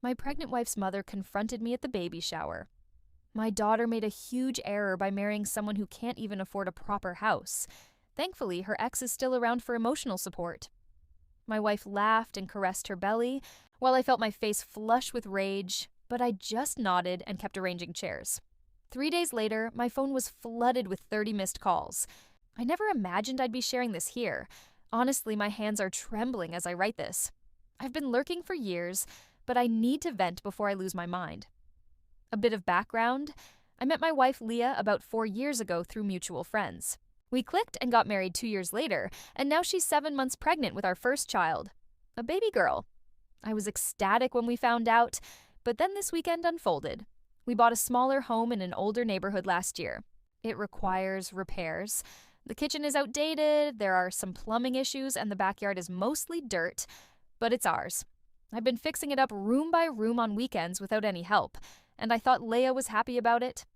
My pregnant wife's mother confronted me at the baby shower. My daughter made a huge error by marrying someone who can't even afford a proper house. Thankfully, her ex is still around for emotional support. My wife laughed and caressed her belly, while I felt my face flush with rage, but I just nodded and kept arranging chairs. 3 days later, my phone was flooded with 30 missed calls. I never imagined I'd be sharing this here. Honestly, my hands are trembling as I write this. I've been lurking for years, but I need to vent before I lose my mind. A bit of background: I met my wife Leah about 4 years ago through mutual friends. We clicked and got married 2 years later, and now she's 7 months pregnant with our first child, a baby girl. I was ecstatic when we found out, but then this weekend unfolded. We bought a smaller home in an older neighborhood last year. It requires repairs. The kitchen is outdated, there are some plumbing issues, and the backyard is mostly dirt, but it's ours. I've been fixing it up room by room on weekends without any help, and I thought Leah was happy about it.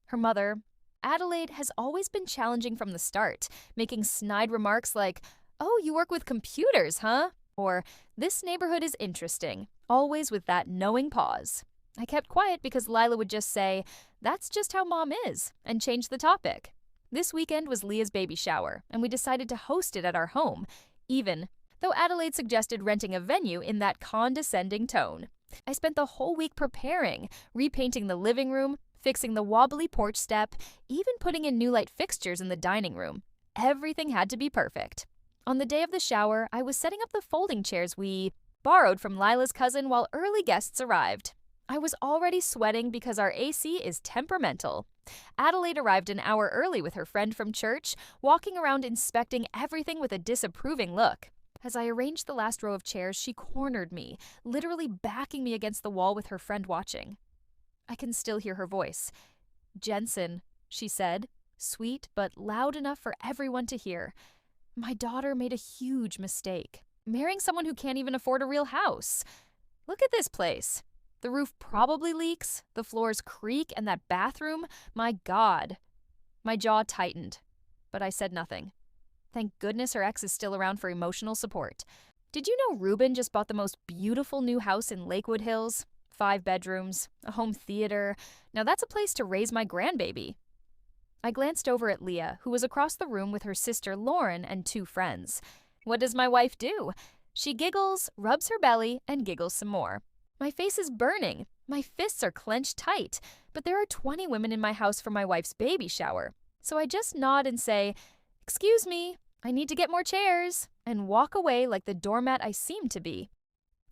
Her mother, Adelaide, has always been challenging from the start, making snide remarks like, "Oh, you work with computers, huh?" Or, "This neighborhood is interesting," always with that knowing pause. I kept quiet because Lila would just say, "That's just how mom is," and change the topic. This weekend was Leah's baby shower, and we decided to host it at our home, even though Adelaide suggested renting a venue in that condescending tone. I spent the whole week preparing, repainting the living room, fixing the wobbly porch step, even putting in new light fixtures in the dining room. Everything had to be perfect. On the day of the shower, I was setting up the folding chairs we borrowed from Lila's cousin while early guests arrived. I was already sweating because our AC is temperamental. Adelaide arrived an hour early with her friend from church, walking around inspecting everything with a disapproving look. As I arranged the last row of chairs, she cornered me, literally backing me against the wall with her friend watching. I can still hear her voice. "Jensen," she said, sweet but loud enough for everyone to hear. "My daughter made a huge mistake, marrying someone who can't even afford a real house. Look at this place. The roof probably leaks, the floors creak, and that bathroom, my God." My jaw tightened, but I said nothing. Thank goodness her ex is still around for emotional support. Did you know Ruben just bought the most beautiful new house in Lakewood Hills? 5 bedrooms, a home theater. Now that's a place to raise my grandbaby. I glanced over at Leah, who was across the room with her sister Lauren and 2 friends. What does my wife do? She giggles, rubs her belly, and giggles some more. My face is burning. My fists are clenched tight, but there are 20 women in my house for my wife's baby shower. So I just nod and say, "Excuse me, I need to get more chairs," and walk away like the doormat I seem to be.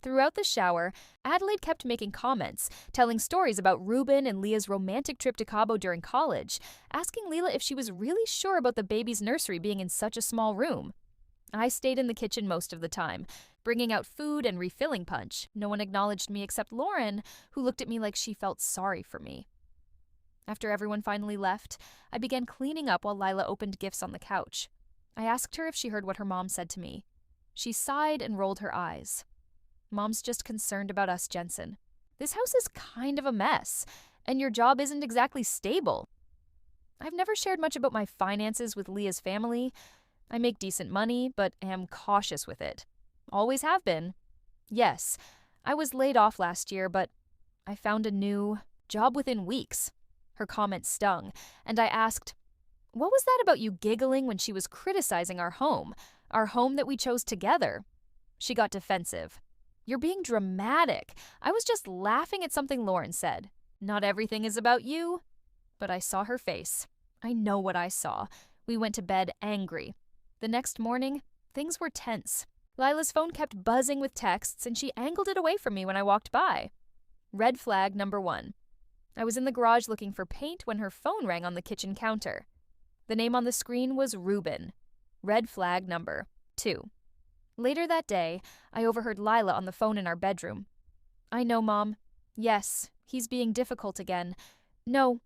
Throughout the shower, Adelaide kept making comments, telling stories about Ruben and Leah's romantic trip to Cabo during college, asking Leela if she was really sure about the baby's nursery being in such a small room. I stayed in the kitchen most of the time, bringing out food and refilling punch. No one acknowledged me except Lauren, who looked at me like she felt sorry for me. After everyone finally left, I began cleaning up while Lila opened gifts on the couch. I asked her if she heard what her mom said to me. She sighed and rolled her eyes. "Mom's just concerned about us, Jensen. This house is kind of a mess, and your job isn't exactly stable." I've never shared much about my finances with Leah's family. I make decent money, but am cautious with it. Always have been. Yes, I was laid off last year, but I found a new job within weeks. Her comment stung, and I asked, "What was that about you giggling when she was criticizing our home that we chose together?" She got defensive. "You're being dramatic. I was just laughing at something Lauren said. Not everything is about you." But I saw her face. I know what I saw. We went to bed angry. The next morning, things were tense. Lila's phone kept buzzing with texts, and she angled it away from me when I walked by. Red flag number 1. I was in the garage looking for paint when her phone rang on the kitchen counter. The name on the screen was Ruben. Red flag number 2. Later that day, I overheard Lila on the phone in our bedroom. "I know, Mom. Yes, he's being difficult again. No,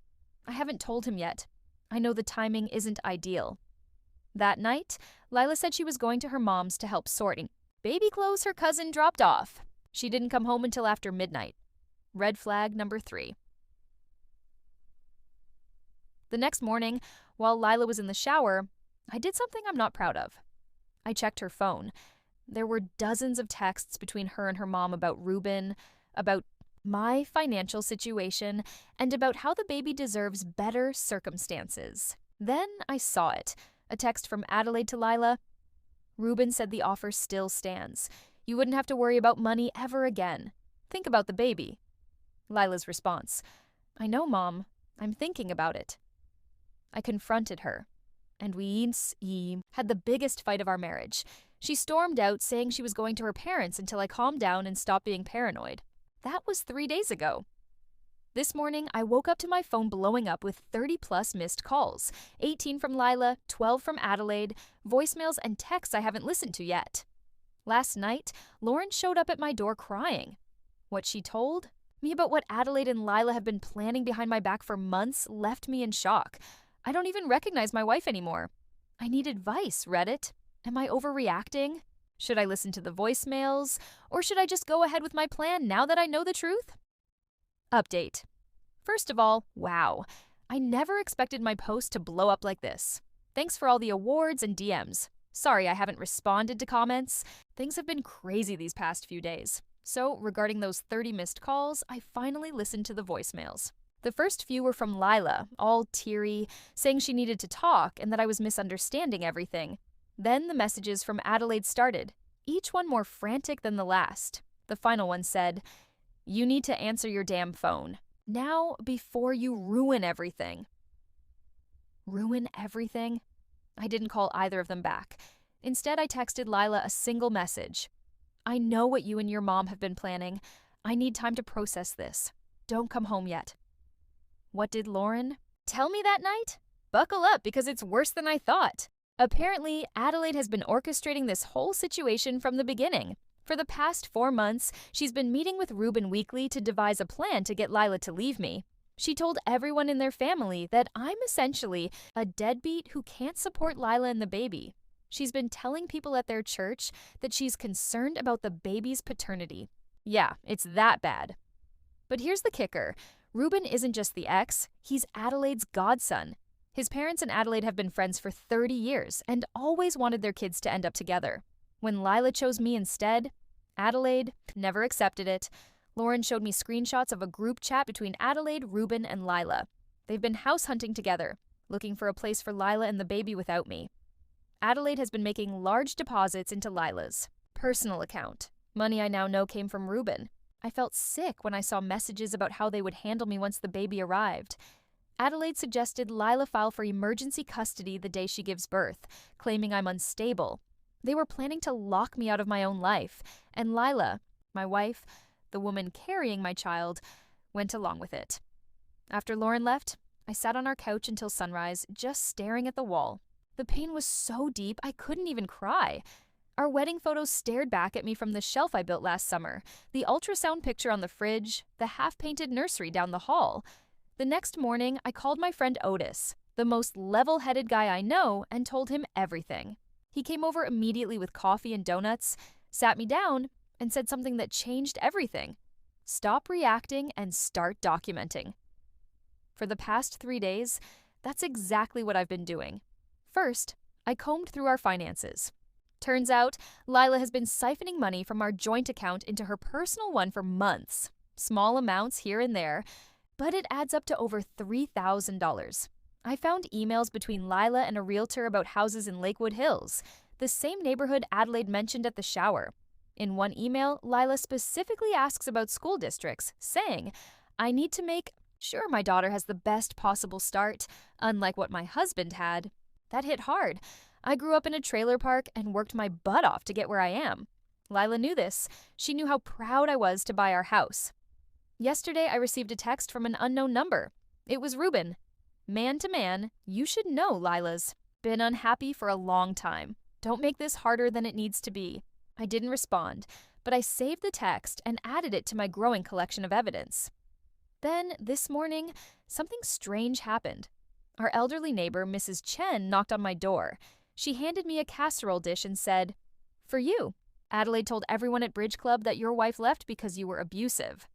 I haven't told him yet. I know the timing isn't ideal." That night, Lila said she was going to her mom's to help sorting baby clothes her cousin dropped off. She didn't come home until after midnight. Red flag number 3. The next morning, while Lila was in the shower, I did something I'm not proud of. I checked her phone. There were dozens of texts between her and her mom about Ruben, about my financial situation and about how the baby deserves better circumstances. Then I saw it. A text from Adelaide to Lila. Ruben said the offer still stands. You wouldn't have to worry about money ever again. Think about the baby. Lila's response. I know, Mom. I'm thinking about it. I confronted her, and we had the biggest fight of our marriage. She stormed out, saying she was going to her parents until I calmed down and stopped being paranoid. That was 3 days ago. This morning, I woke up to my phone blowing up with 30-plus missed calls, 18 from Lila, 12 from Adelaide, voicemails and texts I haven't listened to yet. Last night, Lauren showed up at my door crying. What she told me about what Adelaide and Lila have been planning behind my back for months left me in shock. I don't even recognize my wife anymore. I need advice, Reddit. Am I overreacting? Should I listen to the voicemails? Or should I just go ahead with my plan now that I know the truth? Update. First of all, wow. I never expected my post to blow up like this. Thanks for all the awards and DMs. Sorry I haven't responded to comments. Things have been crazy these past few days. So, regarding those 30 missed calls, I finally listened to the voicemails. The first few were from Lila, all teary, saying she needed to talk and that I was misunderstanding everything. Then the messages from Adelaide started, each one more frantic than the last. The final one said, "You need to answer your damn phone. Now, before you ruin everything." Ruin everything? I didn't call either of them back. Instead, I texted Lila a single message. I know what you and your mom have been planning. I need time to process this. Don't come home yet. What did Lauren tell me that night? Buckle up, because it's worse than I thought. Apparently, Adelaide has been orchestrating this whole situation from the beginning. For the past 4 months, she's been meeting with Ruben weekly to devise a plan to get Lila to leave me. She told everyone in their family that I'm essentially a deadbeat who can't support Lila and the baby. She's been telling people at their church that she's concerned about the baby's paternity. Yeah, it's that bad. But here's the kicker. Ruben isn't just the ex, he's Adelaide's godson. His parents and Adelaide have been friends for 30 years and always wanted their kids to end up together. When Lila chose me instead, Adelaide never accepted it. Lauren showed me screenshots of a group chat between Adelaide, Ruben, and Lila. They've been house hunting together, looking for a place for Lila and the baby without me. Adelaide has been making large deposits into Lila's personal account. Money I now know came from Ruben. I felt sick when I saw messages about how they would handle me once the baby arrived. Adelaide suggested Lila file for emergency custody the day she gives birth, claiming I'm unstable. They were planning to lock me out of my own life, and Lila, my wife, the woman carrying my child, went along with it. After Lauren left, I sat on our couch until sunrise, just staring at the wall. The pain was so deep I couldn't even cry. Our wedding photos stared back at me from the shelf I built last summer, the ultrasound picture on the fridge, the half-painted nursery down the hall. The next morning, I called my friend Otis, the most level-headed guy I know, and told him everything. He came over immediately with coffee and donuts, sat me down, and said something that changed everything. Stop reacting and start documenting. For the past 3 days, that's exactly what I've been doing. First, I combed through our finances. Turns out, Lila has been siphoning money from our joint account into her personal one for months. Small amounts here and there, but it adds up to over $3,000. I found emails between Lila and a realtor about houses in Lakewood Hills, the same neighborhood Adelaide mentioned at the shower. In one email, Lila specifically asks about school districts, saying, I need to make sure my daughter has the best possible start, unlike what my husband had. That hit hard. I grew up in a trailer park and worked my butt off to get where I am. Lila knew this. She knew how proud I was to buy our house. Yesterday, I received a text from an unknown number. It was Ruben. Man to man, you should know Lila's been unhappy for a long time. Don't make this harder than it needs to be. I didn't respond, but I saved the text and added it to my growing collection of evidence. Then, this morning, something strange happened. Our elderly neighbor, Mrs. Chen, knocked on my door. She handed me a casserole dish and said, For you. Adelaide told everyone at Bridge Club that your wife left because you were abusive.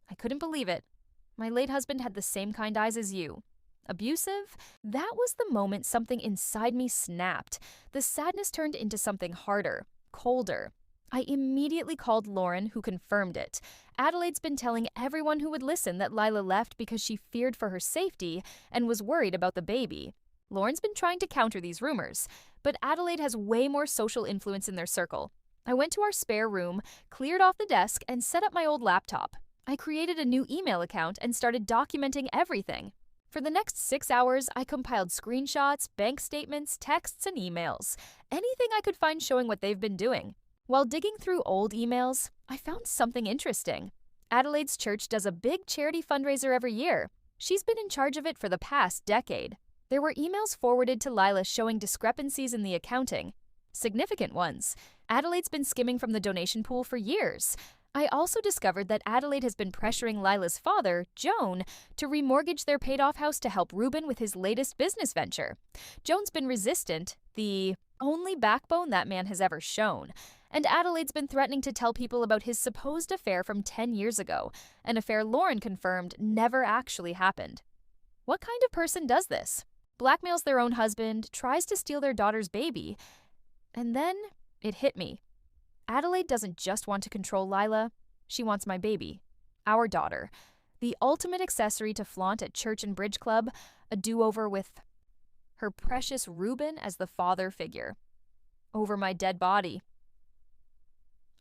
I couldn't believe it. My late husband had the same kind eyes as you. Abusive? That was the moment something inside me snapped. The sadness turned into something harder, colder. I immediately called Lauren, who confirmed it. Adelaide's been telling everyone who would listen that Lila left because she feared for her safety and was worried about the baby. Lauren's been trying to counter these rumors, but Adelaide has way more social influence in their circle. I went to our spare room, cleared off the desk, and set up my old laptop. I created a new email account and started documenting everything. For the next 6 hours, I compiled screenshots, bank statements, texts, and emails. Anything I could find showing what they've been doing. While digging through old emails, I found something interesting. Adelaide's church does a big charity fundraiser every year. She's been in charge of it for the past decade. There were emails forwarded to Lila showing discrepancies in the accounting. Significant ones. Adelaide's been skimming from the donation pool for years. I also discovered that Adelaide has been pressuring Lila's father, Joan, to remortgage their paid-off house to help Ruben with his latest business venture. Joan's been resistant, the only backbone that man has ever shown. And Adelaide's been threatening to tell people about his supposed affair from 10 years ago, an affair Lauren confirmed never actually happened. What kind of person does this? Blackmails their own husband, tries to steal their daughter's baby, and then it hit me. Adelaide doesn't just want to control Lila, she wants my baby, our daughter, the ultimate accessory to flaunt at church and bridge club, a do-over with her precious Ruben as the father figure. Over my dead body.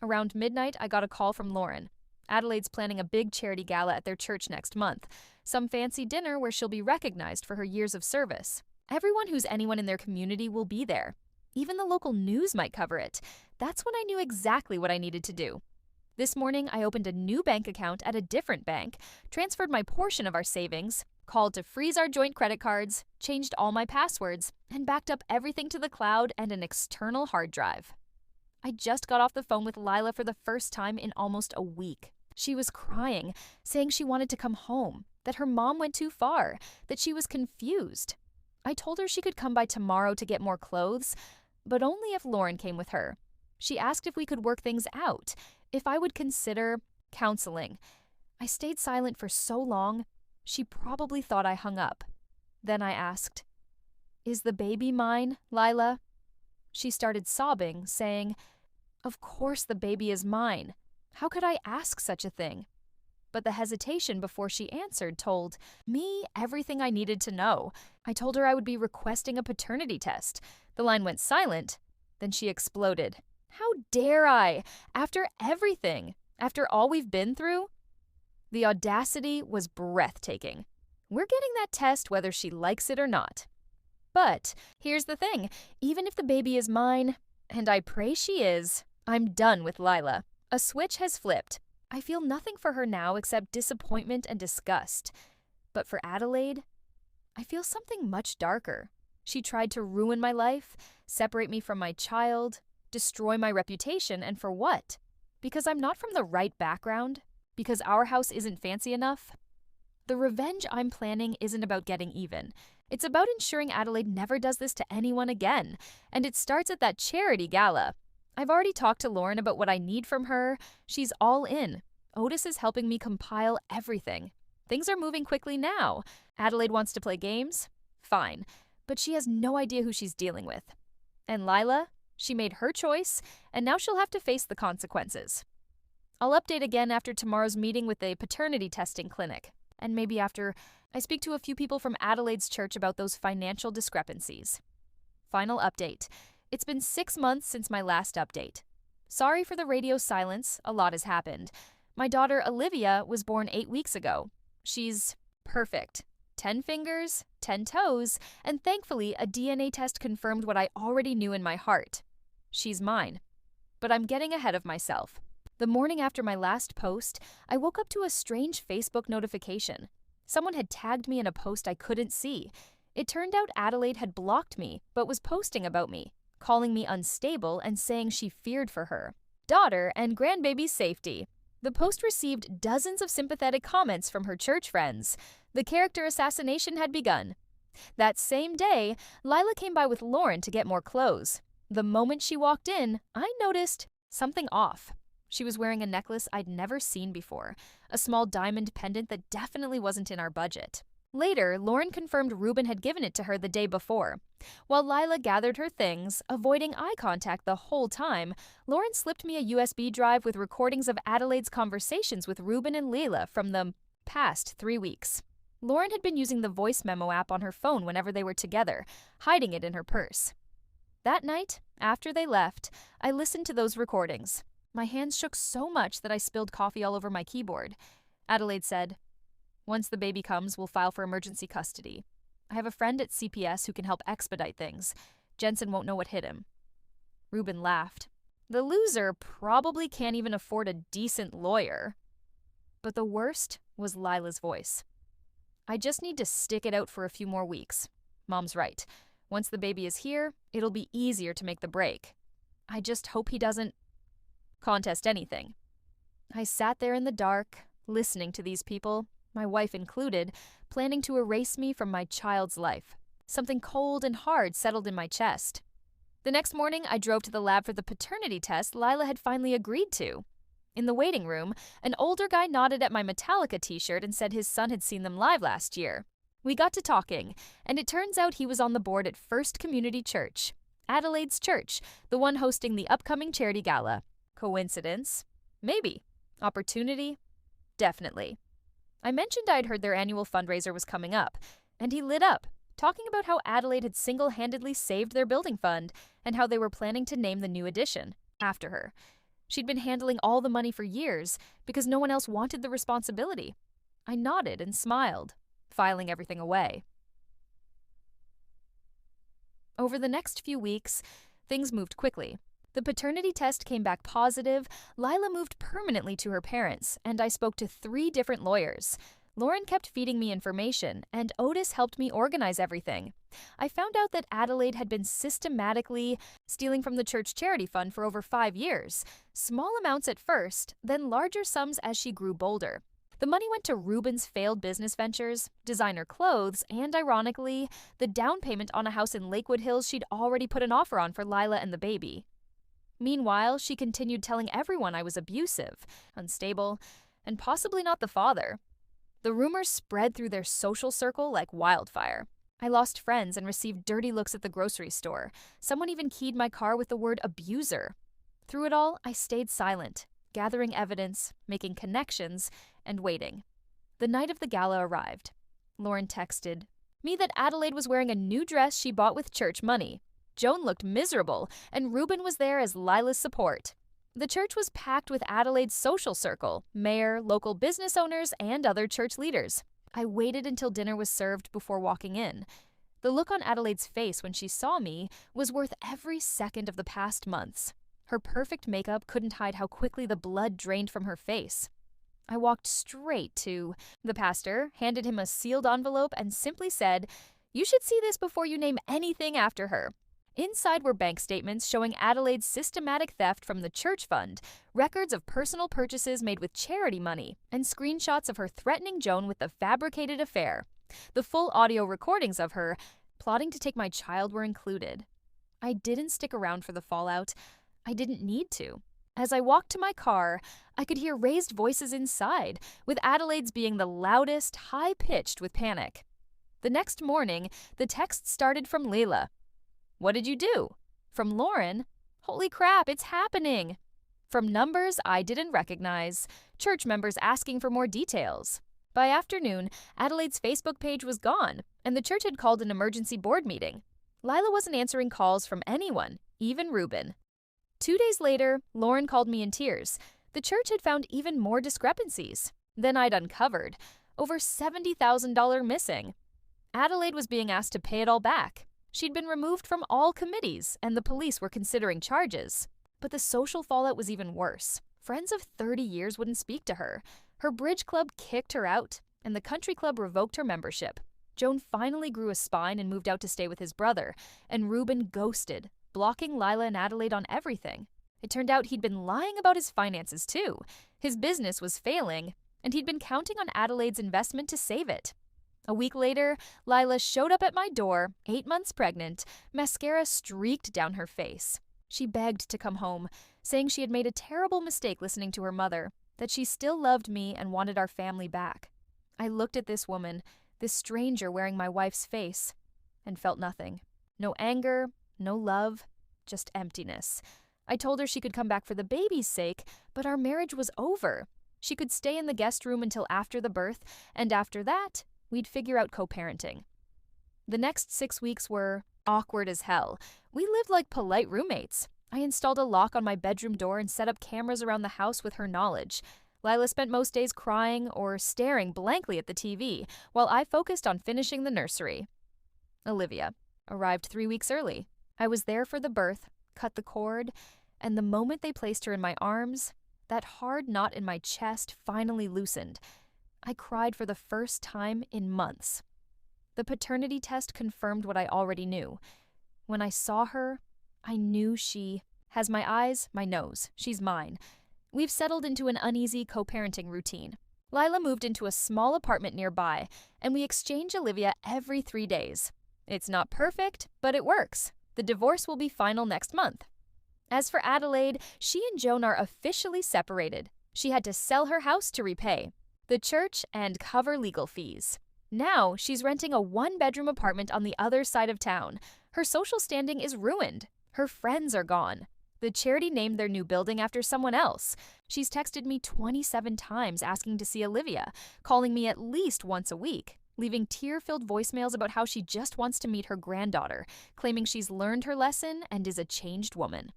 Around midnight, I got a call from Lauren. Adelaide's planning a big charity gala at their church next month, some fancy dinner where she'll be recognized for her years of service. Everyone who's anyone in their community will be there. Even the local news might cover it. That's when I knew exactly what I needed to do. This morning, I opened a new bank account at a different bank, transferred my portion of our savings, called to freeze our joint credit cards, changed all my passwords, and backed up everything to the cloud and an external hard drive. I just got off the phone with Lila for the first time in almost a week. She was crying, saying she wanted to come home, that her mom went too far, that she was confused. I told her she could come by tomorrow to get more clothes, but only if Lauren came with her. She asked if we could work things out, if I would consider counseling. I stayed silent for so long, she probably thought I hung up. Then I asked, "Is the baby mine, Lila?" She started sobbing, saying, "Of course the baby is mine. How could I ask such a thing?" But the hesitation before she answered told me everything I needed to know. I told her I would be requesting a paternity test. The line went silent. Then she exploded. How dare I? After everything, after all we've been through? The audacity was breathtaking. We're getting that test whether she likes it or not. But here's the thing, even if the baby is mine, and I pray she is, I'm done with Lila. A switch has flipped. I feel nothing for her now except disappointment and disgust. But for Adelaide, I feel something much darker. She tried to ruin my life, separate me from my child, destroy my reputation, and for what? Because I'm not from the right background? Because our house isn't fancy enough? The revenge I'm planning isn't about getting even. It's about ensuring Adelaide never does this to anyone again, and it starts at that charity gala. I've already talked to Lauren about what I need from her. She's all in. Otis is helping me compile everything. Things are moving quickly now. Adelaide wants to play games? Fine. But she has no idea who she's dealing with. And Lila? She made her choice, and now she'll have to face the consequences. I'll update again after tomorrow's meeting with the paternity testing clinic, and maybe after I speak to a few people from Adelaide's church about those financial discrepancies. Final update. It's been 6 months since my last update. Sorry for the radio silence, a lot has happened. My daughter Olivia was born 8 weeks ago. She's perfect. 10 fingers, 10 toes, and thankfully a DNA test confirmed what I already knew in my heart. She's mine. But I'm getting ahead of myself. The morning after my last post, I woke up to a strange Facebook notification. Someone had tagged me in a post I couldn't see. It turned out Adelaide had blocked me, but was posting about me, calling me unstable and saying she feared for her daughter and grandbaby's safety. The post received dozens of sympathetic comments from her church friends. The character assassination had begun. That same day, Lila came by with Lauren to get more clothes. The moment she walked in, I noticed something off. She was wearing a necklace I'd never seen before, a small diamond pendant that definitely wasn't in our budget. Later, Lauren confirmed Ruben had given it to her the day before. While Lila gathered her things, avoiding eye contact the whole time, Lauren slipped me a USB drive with recordings of Adelaide's conversations with Ruben and Leila from the past 3 weeks. Lauren had been using the voice memo app on her phone whenever they were together, hiding it in her purse. That night, after they left, I listened to those recordings. My hands shook so much that I spilled coffee all over my keyboard. Adelaide said, "Once the baby comes, we'll file for emergency custody. I have a friend at CPS who can help expedite things. Jensen won't know what hit him." Ruben laughed. "The loser probably can't even afford a decent lawyer." But the worst was Lila's voice. "I just need to stick it out for a few more weeks. Mom's right. Once the baby is here, it'll be easier to make the break. I just hope he doesn't contest anything." I sat there in the dark, listening to these people, my wife included, planning to erase me from my child's life. Something cold and hard settled in my chest. The next morning, I drove to the lab for the paternity test Lila had finally agreed to. In the waiting room, an older guy nodded at my Metallica t-shirt and said his son had seen them live last year. We got to talking, and it turns out he was on the board at First Community Church, Adelaide's church, the one hosting the upcoming charity gala. Coincidence? Maybe. Opportunity? Definitely. I mentioned I'd heard their annual fundraiser was coming up, and he lit up, talking about how Adelaide had single-handedly saved their building fund and how they were planning to name the new addition after her. She'd been handling all the money for years because no one else wanted the responsibility. I nodded and smiled, filing everything away. Over the next few weeks, things moved quickly. The paternity test came back positive, Lila moved permanently to her parents, and I spoke to 3 different lawyers. Lauren kept feeding me information, and Otis helped me organize everything. I found out that Adelaide had been systematically stealing from the church charity fund for over 5 years. Small amounts at first, then larger sums as she grew bolder. The money went to Ruben's failed business ventures, designer clothes, and ironically, the down payment on a house in Lakewood Hills she'd already put an offer on for Lila and the baby. Meanwhile, she continued telling everyone I was abusive, unstable, and possibly not the father. The rumors spread through their social circle like wildfire. I lost friends and received dirty looks at the grocery store. Someone even keyed my car with the word abuser. Through it all, I stayed silent, gathering evidence, making connections, and waiting. The night of the gala arrived. Lauren texted me that Adelaide was wearing a new dress she bought with church money. Joan looked miserable, and Ruben was there as Lila's support. The church was packed with Adelaide's social circle, mayor, local business owners, and other church leaders. I waited until dinner was served before walking in. The look on Adelaide's face when she saw me was worth every second of the past months. Her perfect makeup couldn't hide how quickly the blood drained from her face. I walked straight to the pastor, handed him a sealed envelope, and simply said, "You should see this before you name anything after her." Inside were bank statements showing Adelaide's systematic theft from the church fund, records of personal purchases made with charity money, and screenshots of her threatening Joan with the fabricated affair. The full audio recordings of her plotting to take my child were included. I didn't stick around for the fallout. I didn't need to. As I walked to my car, I could hear raised voices inside, with Adelaide's being the loudest, high-pitched with panic. The next morning, the text started from Leila. "What did you do?" From Lauren, "Holy crap, it's happening." From numbers I didn't recognize, church members asking for more details. By afternoon, Adelaide's Facebook page was gone, and the church had called an emergency board meeting. Lila wasn't answering calls from anyone, even Ruben. 2 days later, Lauren called me in tears. The church had found even more discrepancies than I'd uncovered, over $70,000 missing. Adelaide was being asked to pay it all back. She'd been removed from all committees, and the police were considering charges. But the social fallout was even worse. Friends of 30 years wouldn't speak to her. Her bridge club kicked her out, and the country club revoked her membership. Joan finally grew a spine and moved out to stay with his brother, and Ruben ghosted, blocking Lila and Adelaide on everything. It turned out he'd been lying about his finances too. His business was failing, and he'd been counting on Adelaide's investment to save it. A week later, Lila showed up at my door, 8 months pregnant, mascara streaked down her face. She begged to come home, saying she had made a terrible mistake listening to her mother, that she still loved me and wanted our family back. I looked at this woman, this stranger wearing my wife's face, and felt nothing. No anger, no love, just emptiness. I told her she could come back for the baby's sake, but our marriage was over. She could stay in the guest room until after the birth, and after that, we'd figure out co-parenting. The next 6 weeks were awkward as hell. We lived like polite roommates. I installed a lock on my bedroom door and set up cameras around the house with her knowledge. Lila spent most days crying or staring blankly at the TV, while I focused on finishing the nursery. Olivia arrived 3 weeks early. I was there for the birth, cut the cord, and the moment they placed her in my arms, that hard knot in my chest finally loosened. I cried for the first time in months. The paternity test confirmed what I already knew. When I saw her, I knew she has my eyes, my nose. She's mine. We've settled into an uneasy co-parenting routine. Lila moved into a small apartment nearby, and we exchange Olivia every 3 days. It's not perfect, but it works. The divorce will be final next month. As for Adelaide, she and Joan are officially separated. She had to sell her house to repay the church and cover legal fees. Now she's renting a 1-bedroom apartment on the other side of town. Her social standing is ruined. Her friends are gone. The charity named their new building after someone else. She's texted me 27 times asking to see Olivia, calling me at least once a week, leaving tear-filled voicemails about how she just wants to meet her granddaughter, claiming she's learned her lesson and is a changed woman.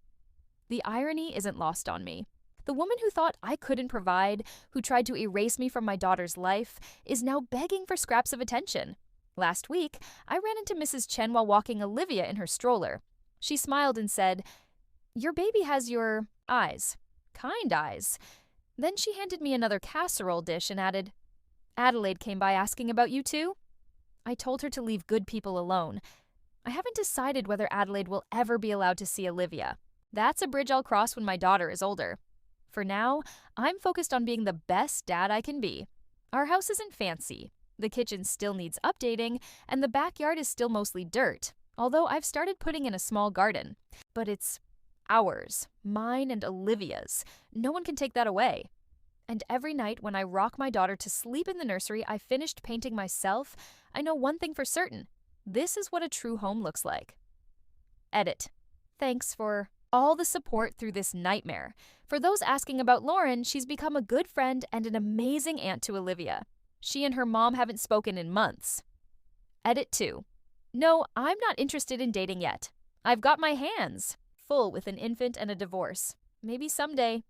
The irony isn't lost on me. The woman who thought I couldn't provide, who tried to erase me from my daughter's life, is now begging for scraps of attention. Last week, I ran into Mrs. Chen while walking Olivia in her stroller. She smiled and said, "Your baby has your eyes. Kind eyes." Then she handed me another casserole dish and added, "Adelaide came by asking about you too?" I told her to leave good people alone. I haven't decided whether Adelaide will ever be allowed to see Olivia. That's a bridge I'll cross when my daughter is older. For now, I'm focused on being the best dad I can be. Our house isn't fancy. The kitchen still needs updating, and the backyard is still mostly dirt, although I've started putting in a small garden. But it's ours, mine and Olivia's. No one can take that away. And every night when I rock my daughter to sleep in the nursery I finished painting myself, I know one thing for certain. This is what a true home looks like. Edit. Thanks for all the support through this nightmare. For those asking about Lauren, she's become a good friend and an amazing aunt to Olivia. She and her mom haven't spoken in months. Edit 2. No, I'm not interested in dating yet. I've got my hands full with an infant and a divorce. Maybe someday.